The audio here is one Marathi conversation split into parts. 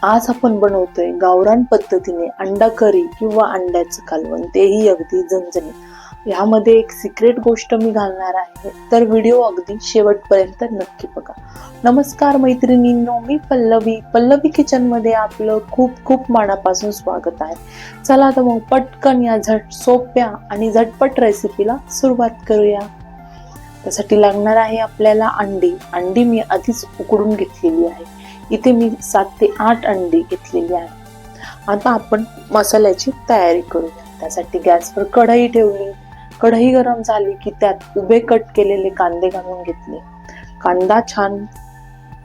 आज आपण बनवतोय गावरान पद्धतीने अंडा करी किंवा अंड्याचं कालवण, तेही अगदी झणझणीत। यामध्ये एक सिक्रेट गोष्ट मी घालणार आहे, तर व्हिडिओ अगदी शेवटपर्यंत नक्की बघा। नमस्कार मैत्रिणींनो, मी पल्लवी किचन मध्ये आपलं खूप खूप मनापासून स्वागत आहे। चला तर मग पटकन या सोप्या आणि झटपट रेसिपीला सुरुवात करूया। त्यासाठी लागणार आहे आपल्याला अंडी मी आधीच उकडून घेतलेली आहे। इथे मी 7 ते 8 अंडी घेतलेली आहे। आता आपण मसाल्याची तयारी करूया। त्यासाठी गॅसवर कढई ठेवली। कढई गरम झाली की त्यात उभे कट केलेले कांदे घालून घेतले। कांदा छान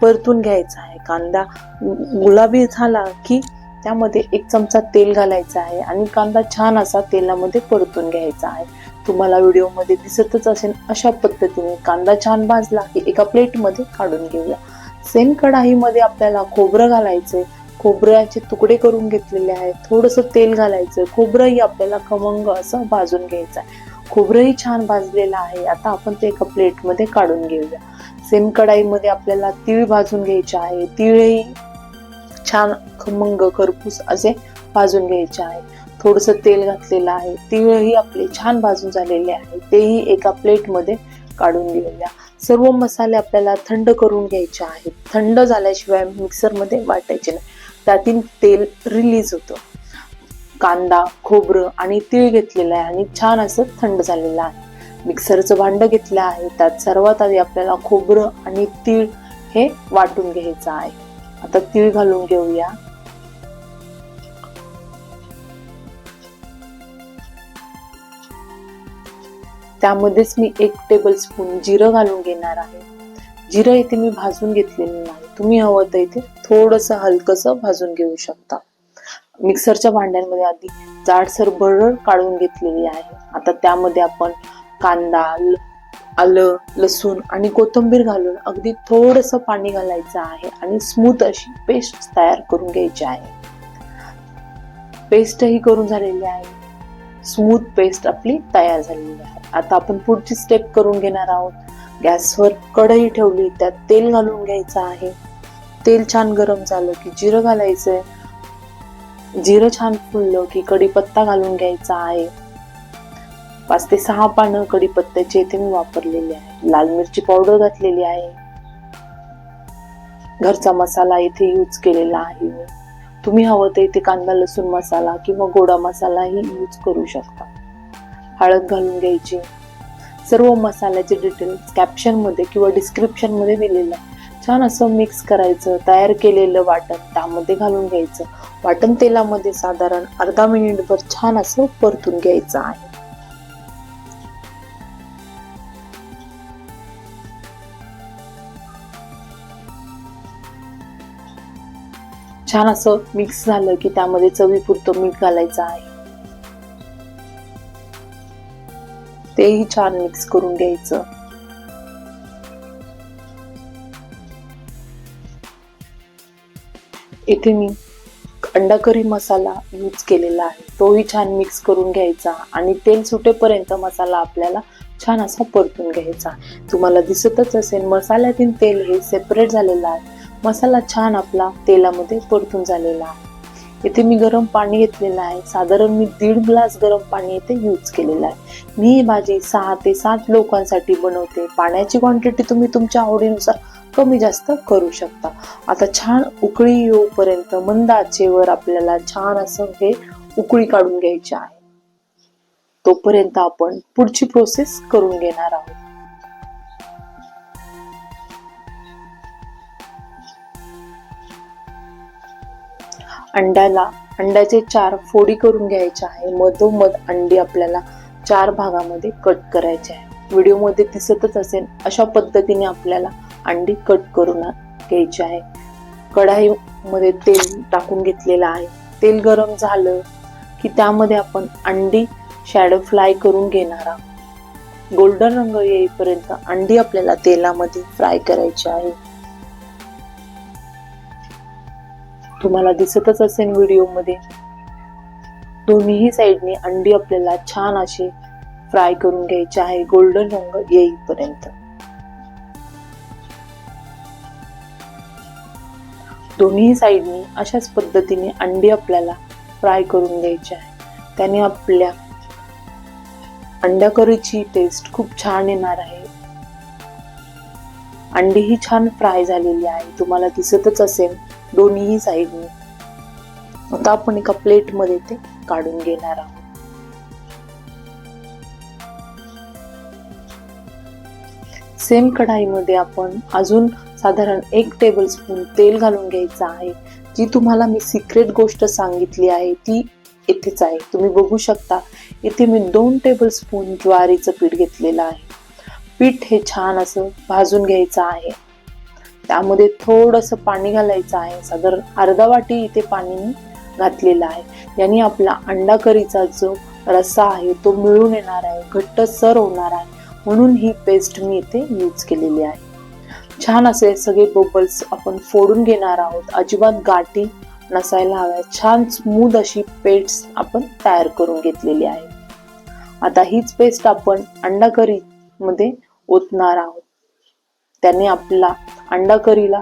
परतून घ्यायचा आहे। कांदा गुलाबी झाला की त्यामध्ये 1 चमचा तेल घालायचा आहे आणि कांदा छान असा तेलामध्ये परतून घ्यायचा आहे। तुम्हाला व्हिडिओ मध्ये दिसतच असेल, अशा पद्धतीने कांदा छान भाजला की एका प्लेट मध्ये काढून घेऊया। सेम कढाईमध्ये आपल्याला खोबरं घालायचंय। खोबऱ्याचे तुकडे करून घेतलेले आहेत। थोडंसं तेल घालायचं। खोबरंही आपल्याला खमंग असं भाजून घ्यायचं आहे। खोबरंही छान भाजलेलं आहे। आता आपण ते एका प्लेट मध्ये काढून घेऊया। सेम कढाईमध्ये आपल्याला तीळ भाजून घ्यायचे आहे। तीळही छान खमंग खरपूस असे भाजून घ्यायचे आहे। थोडंसं तेल घातलेलं आहे। तीळही आपले छान भाजून झालेले आहे, तेही एका प्लेट मध्ये काढून घेऊया। सर्व मसाले आपल्याला थंड करून घ्यायचे आहेत। थंड झाल्याशिवाय मिक्सर मध्ये वाटायचे नाही, त्यातील तेल रिलीज होतं। कांदा, खोबरं आणि तीळ घेतलेलं आहे आणि छान असं थंड झालेलं आहे। मिक्सरचं भांड घेतलं आहे। त्यात सर्वात आधी आपल्याला खोबरं आणि तीळ हे वाटून घ्यायचं आहे। आता तीळ घालून घेऊया। त्यामध्येच मी 1 टेबलस्पून जिरं घालून घेणार आहे। जिरं इथे मी भाजून घेतलेलं नाही, तुम्ही हवं तर इथे थोडंसं हलकसं भाजून घेऊ शकता। मिक्सरच्या भांड्यांमध्ये आधी जाडसर भरड काढून घेतलेली आहे। आता त्यामध्ये आपण कांदा, आलं, लसूण आणि कोथिंबीर घालून अगदी थोडंसं पाणी घालायचं आहे आणि स्मूथ अशी पेस्ट तयार करून घ्यायची आहे। पेस्टही करून झालेली आहे। स्मूथ पेस्ट आपली तयार झालेली आहे। आता आपण पुढची स्टेप करून घेणार आहोत। गॅसवर कढई ठेवली, त्यात तेल घालून घ्यायचं आहे। तेल छान गरम झालं की जिरं घालायचंय। जिरं छान फुललं की कढीपत्ता घालून घ्यायचा आहे। 5 ते 6 पानं कढीपत्त्याचे इथे मी वापरलेले आहे। लाल मिरची पावडर घातलेली आहे। घरचा मसाला इथे यूज केलेला आहे मी। तुम्ही हवं तर इथे कांदा लसूण मसाला किंवा गोडा मसालाही यूज करू शकता। हळद घालून घ्यायची। सर्व मसाल्याचे डिटेल्स कॅप्शन मध्ये किंवा डिस्क्रिप्शन मध्ये दिलेलं आहे। छान असं मिक्स करायचं। तयार केलेलं वाटण त्यामध्ये घालून घ्यायचं। वाटण तेलामध्ये साधारण अर्धा मिनिटभर छान असं परतून घ्यायचं आहे। छान असं मिक्स झालं की त्यामध्ये चवीपुरतं मीठ घालायचं आहे। तेही छान मिक्स करून घ्यायचं। इथे मी अंडा करी मसाला यूज केलेला आहे, तोही छान मिक्स करून घ्यायचा आणि तेल सुटेपर्यंत मसाला आपल्याला छान असा परतून घ्यायचा। तुम्हाला दिसतच असेल, मसाल्यातील तेल हे सेपरेट झालेलं आहे। मसाला छान आपला तेलामध्ये परतून झालेला आहे। इथे मी गरम पाणी घेतलेलं आहे। साधारण मी 1.5 ग्लास गरम पाणी इथे यूज केलेलं आहे। मी ही भाजी 6 ते 7 लोकांसाठी बनवते। पाण्याची क्वांटिटी तुम्ही तुमच्या आवडीनुसार कमी जास्त करू शकता। आता छान उकळी येऊपर्यंत मंद आचेवर आपल्याला छान असं हे उकळी काढून घ्यायची आहे। तोपर्यंत आपण पुढची प्रोसेस करून घेणार आहोत। अंड्याचे 4 फोडी करून घ्यायचे आहे। मधोमध अंडी आपल्याला 4 भागामध्ये कट करायचे आहे। व्हिडिओ मध्ये दिसतच असेल, अशा पद्धतीने आपल्याला अंडी कट करून घ्यायची आहे। कढाई मध्ये तेल टाकून घेतलेलं आहे। तेल गरम झालं की त्यामध्ये आपण अंडी शॅडो फ्राय करून घेणार आहोत। गोल्डन रंग येईपर्यंत अंडी आपल्याला तेलामध्ये फ्राय करायची आहे। तुम्हाला दिसतच असेल व्हिडिओ मध्ये, दोन्ही साइडने अंडी आपल्याला छान अशी फ्राय करून घ्यायची आहे गोल्डन रंग येईपर्यंत। दोन्ही साईडनी अशाच पद्धतीने अंडी आपल्याला फ्राय करून घ्यायची आहे. त्याने आपल्या अंडा करीची टेस्ट खूप छान येणार आहे. अंडी ही छान फ्राय झालेली आहे, तुम्हाला दिसतच असेल दोन्ही साईडनी. आता आपण एका प्लेट मध्ये ते काढून घेणार आहोत. सेम कढाईमध्ये आपण अजून साधारण 1 टेबलस्पून तेल घालून घ्यायचं आहे. जी तुम्हाला मी सिक्रेट गोष्ट सांगितली आहे ती इथेच आहे. तुम्ही बघू शकता इथे मी 2 टेबलस्पून ज्वारीचं पीठ घेतलेलं आहे. पीठ हे छान असं भाजून घ्यायचं आहे. त्यामध्ये थोडंसं पाणी घालायचं आहे. साधारण अर्धा वाटी इथे पाणी घातलेलं आहे. याने आपला अंडा करीचा जो रस्सा आहे तो मिळून येणार आहे, घट्टसर होणार आहे. म्हणून ही पेस्ट मी इथे यूज केलेली आहे. छान असे सगळे बबल्स आपण फोडून घेणार आहोत. अजिबात गाठी नसायला हव्या. छान स्मूथ अशी पेस्ट आपण तयार करून घेतलेली आहे. आता हीच पेस्ट आपण अंडा करी मध्ये ओतणार आहोत. त्याने आपला अंडा करीला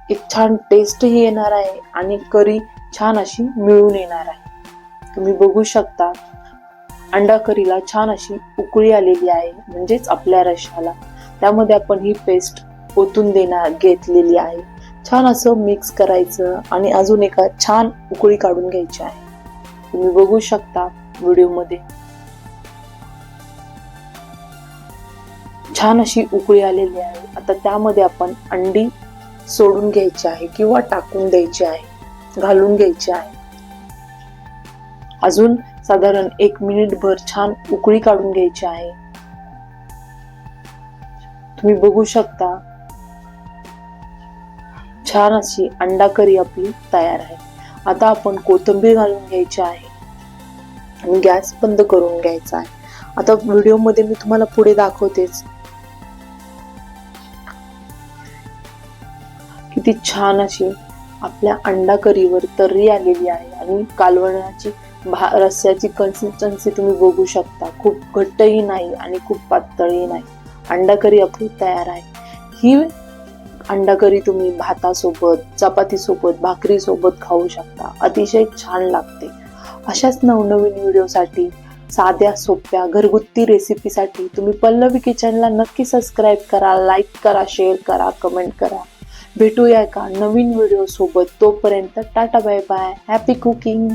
एक छान टेस्ट ही येणार आहे आणि करी छान अशी मिळून येणार आहे. तुम्ही बघू शकता अंडा करीला छान अशी उकळी आलेली आहे, म्हणजेच आपल्या रश्श्याला. त्यामध्ये आपण ही पेस्ट ओतून घेतलेली आहे. छान असं मिक्स करायचं आणि अजून एका छान उकळी काढून घ्यायची आहे. तुम्ही बघू शकता व्हिडिओमध्ये छान अशी उकळी आलेली आहे. आता त्यामध्ये आपण अंडी सोडून घ्यायची आहे किंवा टाकून द्यायची आहे, घालून घ्यायची आहे. अजून साधारण 1 मिनिटभर छान उकळी काढून घ्यायची आहे. तुम्ही बघू शकता छान अशी अंडा करी आपली तयार आहे. आता आपण कोथिंबीर घालून घ्यायची आहे आणि गॅस बंद करून घ्यायचा आहे. आता व्हिडिओ मध्ये मी तुम्हाला पुढे दाखवतेच किती छान अशी आपल्या अंडा करीवर तर्री आलेली आहे आणि कालवणाची रस्स्याची कन्सिस्टन्सी तुम्ही बघू शकता. खूप घट्टही नाही आणि खूप पातळही नाही. अंडा करी आपली तयार आहे. ही अंडा करी तुम्ही भातासोबत, चपातीसोबत, भाकरीसोबत खाऊ शकता. अतिशय छान लागते. अशाच नवनवीन व्हिडिओसाठी, साध्या सोप्या घरगुती रेसिपीसाठी तुम्ही पल्लवी किचनला नक्की सबस्क्राईब करा, लाईक करा, शेअर करा, कमेंट करा. भेटूया का नवीन व्हिडिओ सोबत. तोपर्यंत tata bye bye. Happy cooking.